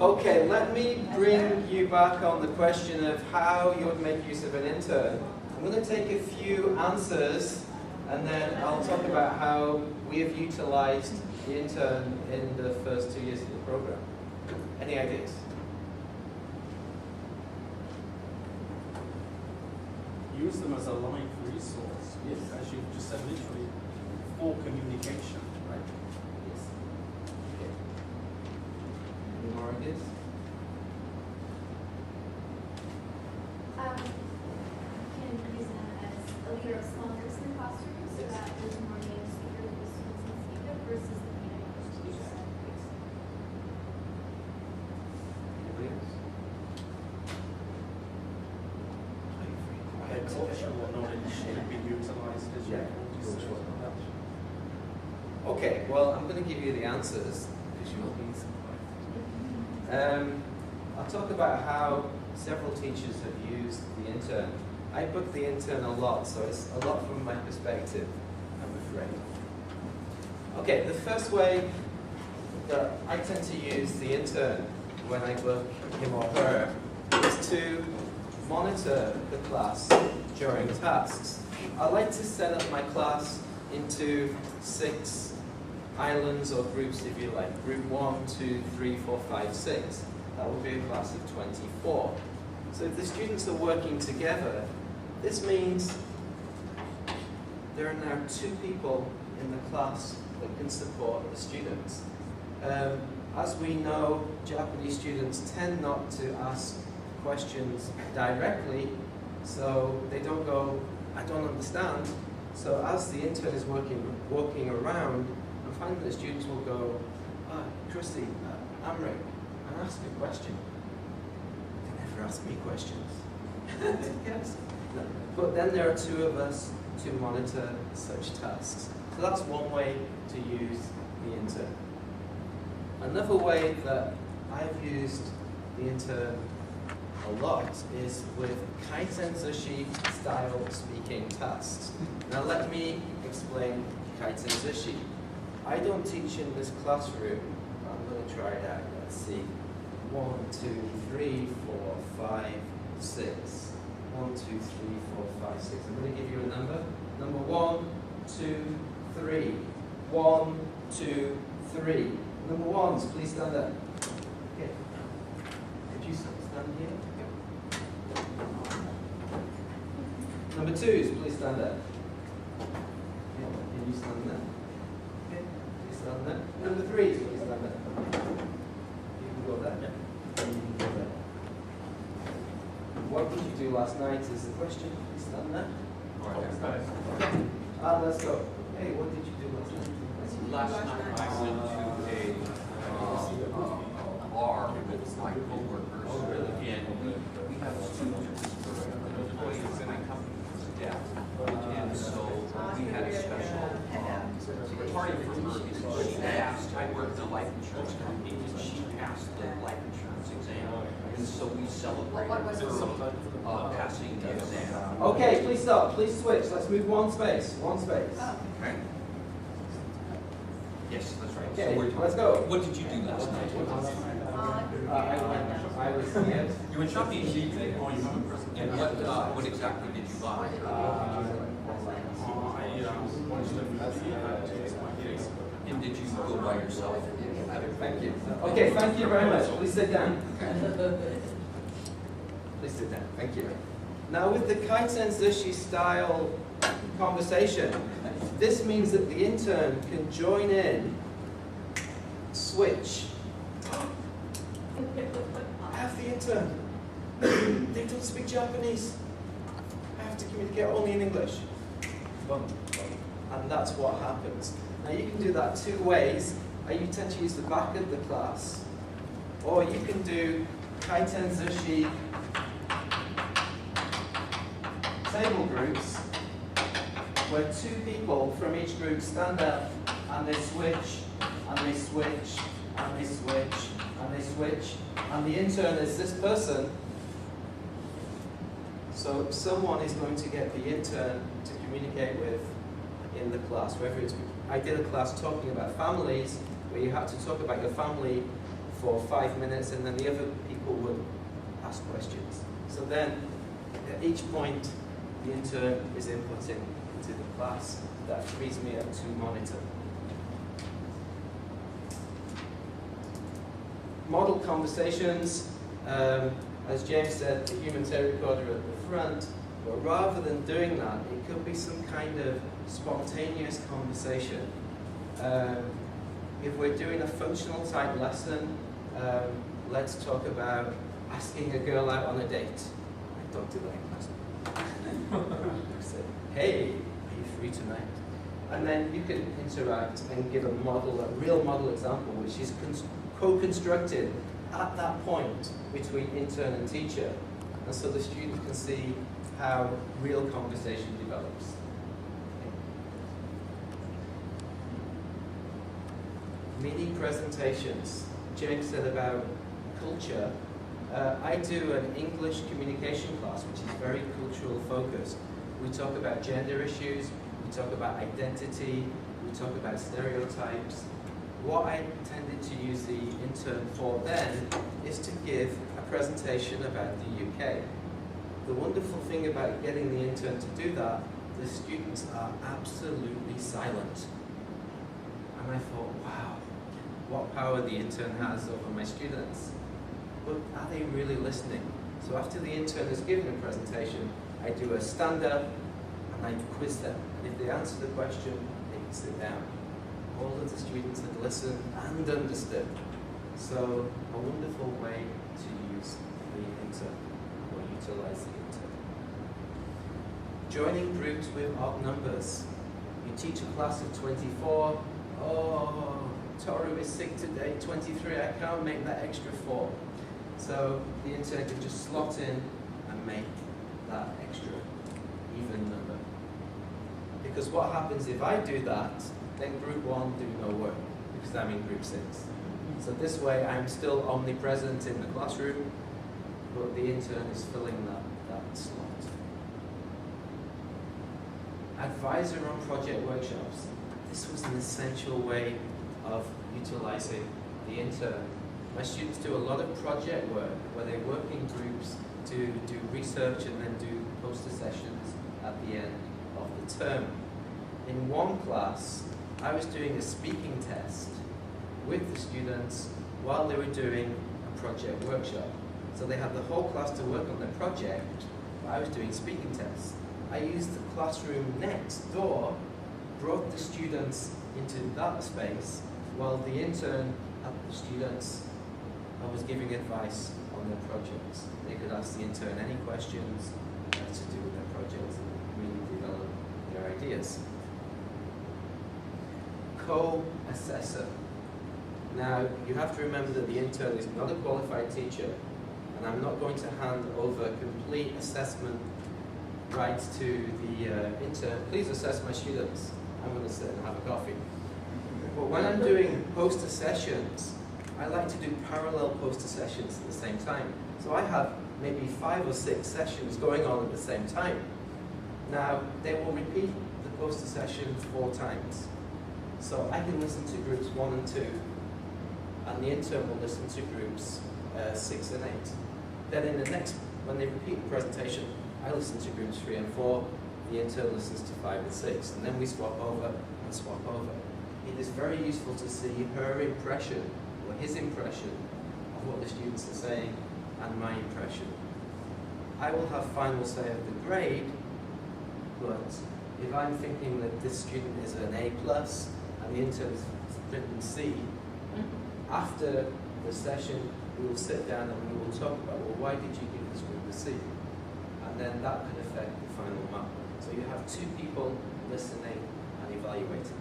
Okay, let me bring you back on the question of how you would make use of an intern. I'm going to take a few answers and then I'll talk about how we have utilized the intern in the first 2 years of the program. Any ideas? Use them as a live resource, yes, as you just said, literally for communication, right? Yes. Okay. Any more ideas? Can use them as a leader of small groups in the classroom so that there's more native speakers that the students can speak of versus the community teachers. Anybody else? Cultural knowledge should be utilized as Yeah. you Okay, well, I'm going to give you the answers because you will need some. I'll talk about how several teachers have used the intern. I book the intern a lot, so it's a lot from my perspective, I'm afraid. Okay, the first way that I tend to use the intern when I book him or her is to monitor the class during tasks. I like to set up my class into 6 islands or groups, if you like. Group 1, 2, 3, 4, 5, 6. That will be a class of 24. So if the students are working together, this means there are now 2 people in the class that can support the students. As we know, Japanese students tend not to ask questions directly, so they don't go, I don't understand. So as the intern is walking around, I'm finding that the students will go, Chrissy, Amrik, and ask a question. They never ask me questions. Yes. No. But then there are 2 of us to monitor such tasks. So that's one way to use the intern. Another way that I've used the intern a lot is with kaitenzushi style speaking tasks. Now let me explain kaitenzushi. I don't teach in this classroom. I'm going to try it out. Let's see. 1, 2, 3, 4, 5, 6. 1, 2, 3, 4, 5, 6. I'm going to give you a number. Number 1, 2, 3. 1, 2, 3. Number 1s, please stand up. Okay. Could you stand here? Number 2s, please stand up. Okay. Can you stand there? Okay. Please stand there. Number 3s, please stand up. You can go there. Yeah. You can go there. What did you do last night is the question. Please stand there. Okay. Let's go. Hey, what did you do last night? Last night I went to a bar with my coworkers. Oh, really? And we have students employees in a company staff. And so we had a special party for her. She asked, I work in a life insurance company, and she passed the life insurance exam. And so we celebrated passing the exam. Okay, please stop. Please switch. Let's move one space. One space. Okay. Yes, that's right. Okay, So let's go. what did you do last night? I was here. You went shopping. And what exactly did you buy? And did you go by yourself? Thank you. Okay, thank you very much. Please sit down. Please sit down. Thank you. Now with the kaitenzushi style conversation, this means that the intern can join in, switch. I have the intern. They don't speak Japanese. I have to communicate only in English. Boom. And that's what happens. Now you can do that 2 ways. You tend to use the back of the class, or you can do kaitenzushi table groups, where 2 people from each group stand up and they switch, and they switch, and they switch, and they switch, and the intern is this person. So someone is going to get the intern to communicate with in the class, whether it's, I did a class talking about families, where you have to talk about your family for 5 minutes, and then the other people would ask questions. So then, at each point, the intern is inputting into the class. That frees me up to monitor. Model conversations, as James said, the human tape recorder at the front, but rather than doing that, it could be some kind of spontaneous conversation. If we're doing a functional type lesson, let's talk about asking a girl out on a date. I don't do that in class. Say, hey, are you free tonight? And then you can interact and give a model, a real model example, which is co-constructed at that point between intern and teacher. And so the student can see how real conversation develops. Mini presentations. James said about culture. I do an English communication class, which is very cultural focused. We talk about gender issues, we talk about identity, we talk about stereotypes. What I tended to use the intern for then is to give a presentation about the UK. The wonderful thing about getting the intern to do that, the students are absolutely silent. And I thought, wow, what power the intern has over my students. But are they really listening? So after the intern has given a presentation, I do a stand-up and I quiz them. And if they answer the question, they can sit down. All of the students had listened and understood. So a wonderful way to use the intern, or utilize the intern. Joining groups with odd numbers. You teach a class of 24. Oh, Toru is sick today, 23, I can't make that extra 4. So the intern can just slot in and make that extra even number. Because what happens if I do that, then group 1 do no work, because I'm in group 6. So this way I'm still omnipresent in the classroom, but the intern is filling that slot. Advisor on project workshops. This was an essential way of utilizing the intern. My students do a lot of project work where they work in groups to do research and then do poster sessions at the end of the term. In one class, I was doing a speaking test with the students while they were doing a project workshop. So they had the whole class to work on their project, but I was doing speaking tests. I used the classroom next door, brought the students into that space, while the intern had the students I was giving advice on their projects. They could ask the intern any questions to do with their projects and really develop their ideas. Co-assessor. Now, you have to remember that the intern is not a qualified teacher, and I'm not going to hand over complete assessment rights to the intern. Please assess my students. I'm going to sit and have a coffee. But when I'm doing poster sessions, I like to do parallel poster sessions at the same time. So I have maybe 5 or 6 sessions going on at the same time. Now, they will repeat the poster session 4 times. So I can listen to groups 1 and 2, and the intern will listen to groups 6 and 8. Then in the next, when they repeat the presentation, I listen to groups 3 and 4, the intern listens to 5 and 6, and then we swap over and swap over. It is very useful to see her impression, or his impression, of what the students are saying, and my impression. I will have final say of the grade, but if I'm thinking that this student is an A+, and the intern is written C, after the session, we will sit down and we will talk about, well, why did you give this group a C? And then that could affect the final mark. So you have 2 people listening and evaluating.